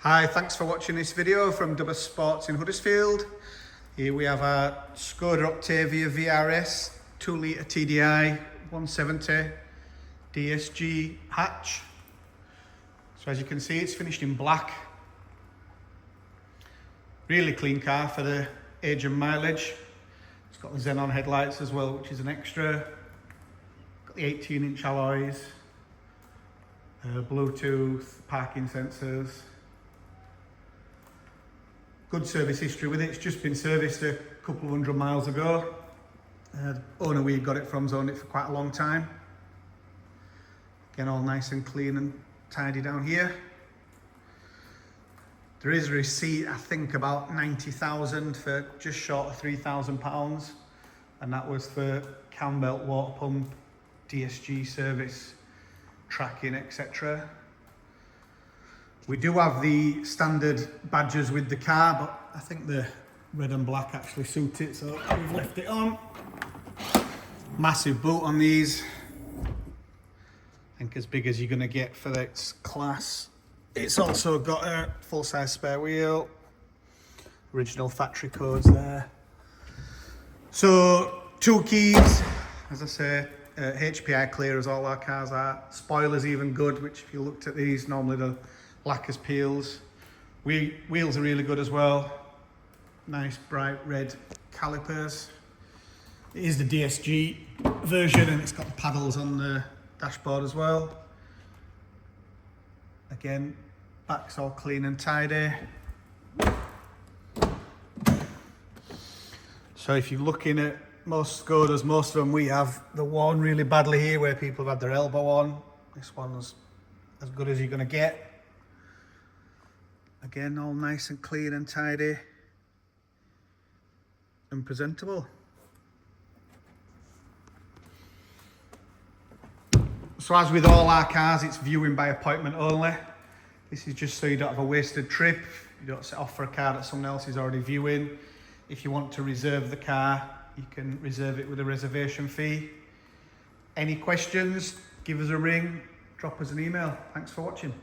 Hi, thanks for watching this video from Dubber Sports in Huddersfield. Here we have our Skoda Octavia VRS 2 litre TDI 170 DSG hatch. So as you can see, it's finished in black. Really clean car for the age and mileage. It's got the xenon headlights as well, which is an extra. Got the 18-inch alloys, Bluetooth, parking sensors. Good service history with it. It's just been serviced a couple of 100 miles ago. The owner we got it from's owned it for quite a long time. Again, all nice and clean and tidy down here. There is a receipt, I think about 90,000 for just short of £3,000, and that was for cambelt, water pump, DSG service, tracking, etc. We do have the standard badges with the car, but I think the red and black actually suit it, so we've left it on. Massive boot on these. I think as big as you're going to get for its class. It's also got a full-size spare wheel. Original factory codes there. So, 2 keys, as I say, HPI clear as all our cars are. Spoilers even good, which if you looked at these, normally the lacquers peels. Wheels are really good as well. Nice bright red calipers. It is the DSG version and it's got the paddles on the dashboard as well. Again, back's all clean and tidy. So if you're looking at most Skodas, most of them we have, they're worn really badly here where people have had their elbow on. This one's as good as you're going to get. Again, all nice and clean and tidy and presentable. So as with all our cars, it's viewing by appointment only. This is just so you don't have a wasted trip. You don't set off for a car that someone else is already viewing. If you want to reserve the car, you can reserve it with a reservation fee. Any questions, give us a ring, drop us an email. Thanks for watching.